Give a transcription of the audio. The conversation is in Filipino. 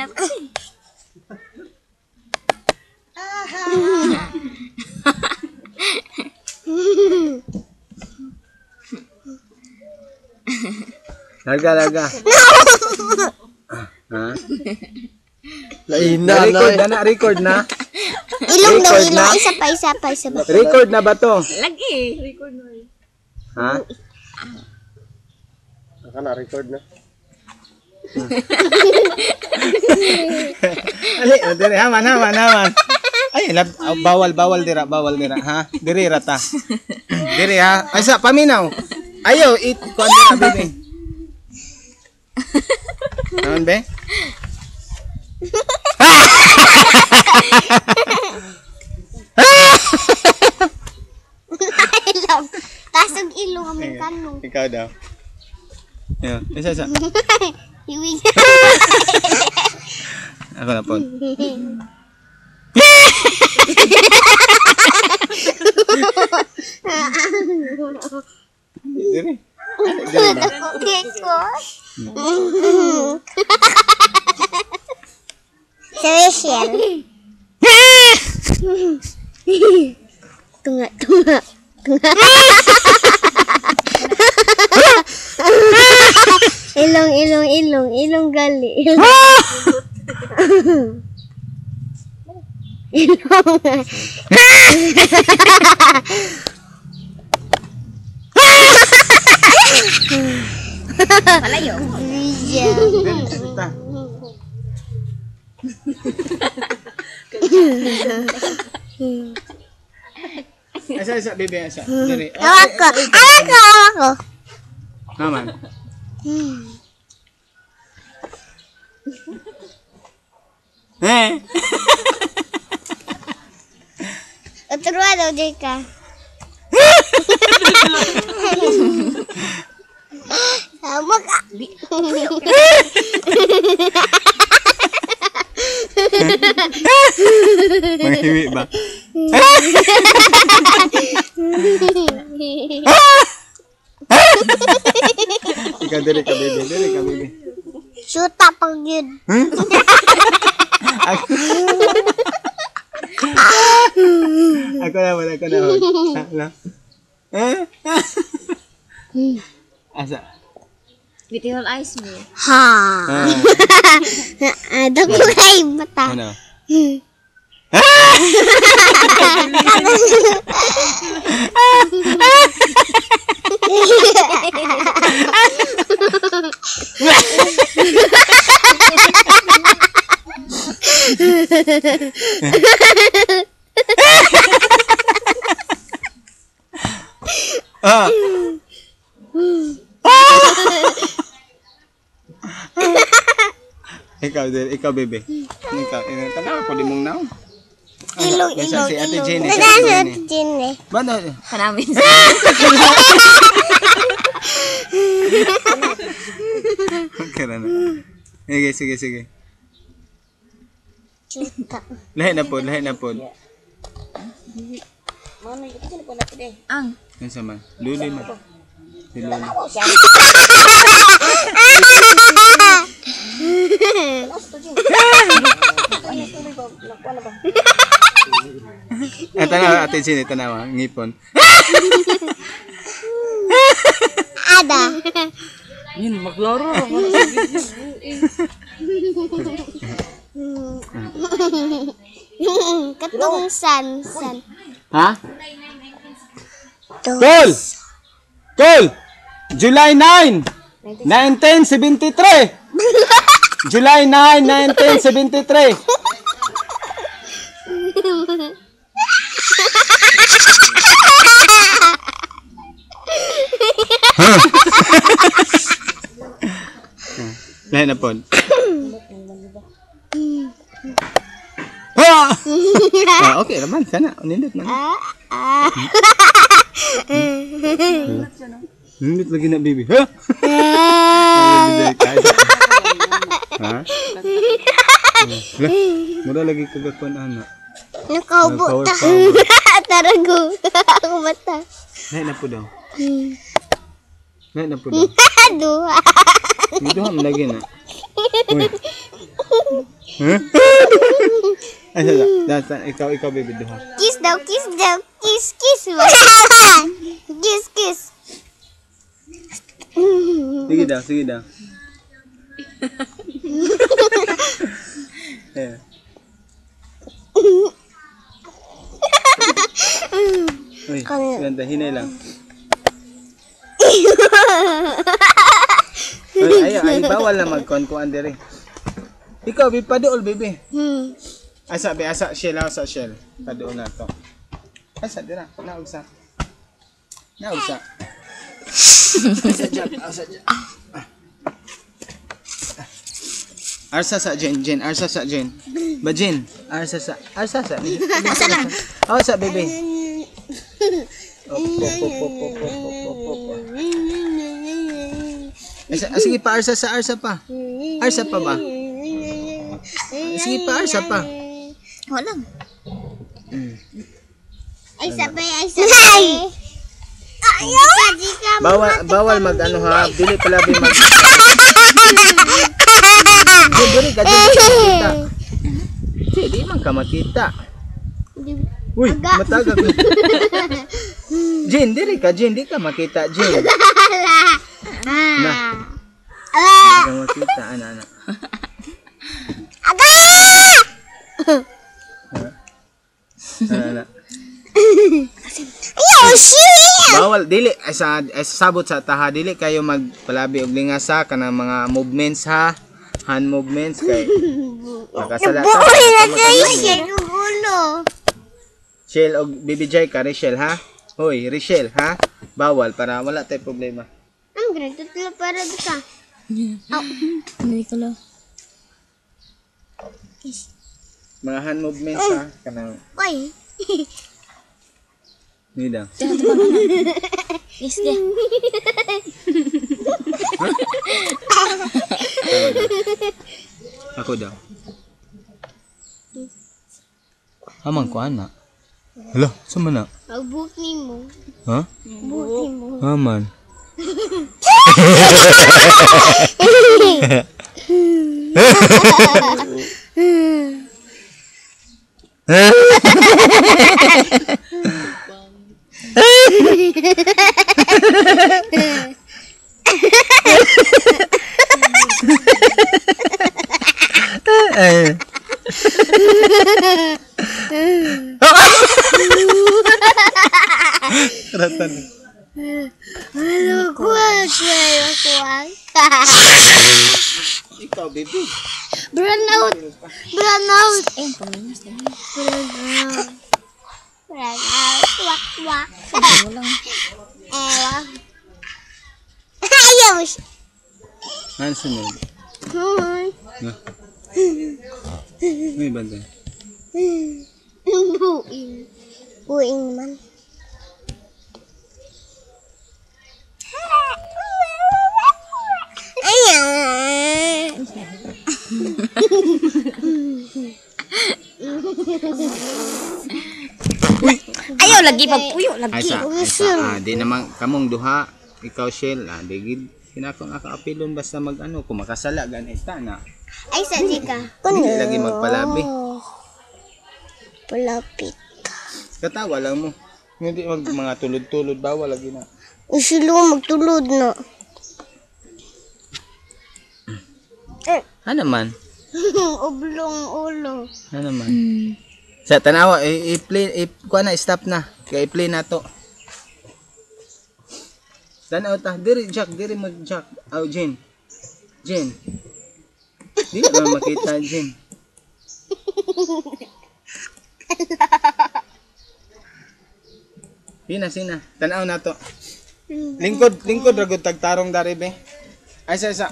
Hanap kasi. Laga. Ha? Record na. Ilong daw, ilong. Isa pa. Record na ba to? Lagi. Record na. Ha? Record na. Ali, diri haman. Ay, bawal dira, ha? Diri rata. Diri ha. Ay sa paminaw. Ayo, kuan dira bibi. Naman be? Ilong. Tasog ilong Amerikano. Ikaw daw. Yo, isa. Hiwig. Ako na po. Diri. Special. Tunga. Ilong gali. Ilong. Malayo. Asa, bebe, asa. Diri. Ako. Naman. Otro daw, Jeka. Sama ka. Manghiwi ba? Ikaw diri ka bebe. Suta pag yun. Ako naman. Asa? Beautiful eyes mo. Ha. Ada ko kay mata. Ano? Ikaw bebe. Tanaw ko di mong naon. Ilong. Si Ate Jenny. Jenny. Bano? Kanamin. Kaya na. Sige. Suta. Lahi na po. Ang. Yan sama. Luli man. Si Luli. Tanaw, Ate Jenny, tanaw. Ngipon. Ada. Yun, maglaro. Katong san. Ha? Tol! July 9, 1973! July 9, 1973! Lahat na po. Okay naman, sana. Nindot man. Nindot lagi na, baby. Ha? Ha? Mura lagi kagakuan, anak. Nakaubo ta. Tarago. Ako mata. Lahat na po daw. Lahat na po daw. Duha. Dito nga lagi na. Uy. Ay, ikaw, baby, duha. Kiss daw, kiss daw. Kiss, kiss. Kiss, kiss. Sige daw. Ayan. Uy, ganda, hinay lang. Ay, bawal na magkuhan dire. Ikaw, baby, paduol, baby. Asa, shell. Paduol na to. Asa, dira. Naugsa. Asa dyan. Arsa sa Jen. Ba Jen? Arsa sa. Asa lang. Asa, baby. Sige pa, arsa pa. Arsa pa ba? Sige pa, arsa pa. Walang. Ay, sabay. Ayaw! Bawal mag ano ha. Dili pala mag. Dili ka makita. Di man ka makita. Uy, matagag. Jin, dili ka makita, Jin. Na. Di ka makita, ana. Ana. Ayaw, shit! Bawal dili sa sabot sa taha dili kayo magpalabi og lingasa kanang mga movements ha, hand movements kay nakasala ta. Shell og bibijay ka Rachel ha. Hoy, Rachel ha. Bawal para wala tay problema. Ang ganito tula para ka. Hindi ko lang. Mga hand movements ha kanang Oy. nida. Yes, yeah. Ako daw. Amang ko ana. Hala, sama na. Pagbuk ni mo. Ha? Buti mo. Aman. Ratan. Halo, kuwag. Ikaw, baby. Burn out. Eh, paminas na. Burn out. Wak. Walang. Ewa. Ayaw. Ano sunod? Na. May banda. Buing man. Ayaw. Ayaw, lagi pagpuyo. Lagi. Di naman kamong duha, ikaw Shell, di gid kinakong apilon basta mag-ano, kung makasala ganita na. Ay, sa ka. Hindi lagi magpalabi. Palapit. Katawa lang mo. Hindi mga tulod-tulod, bawal lagi na. Usilo magtulod na. Ano man? Oblong ulo. Ano man? Sa tanawa, i-play, kuha na, stop na. Kaya i-play na to. Tanaw ta, diri mag-jack. Aw, Jen. Di na makita, Jen. Sina. Tanaw na to. Lingkod ragod tagtarong dari be. Ay sa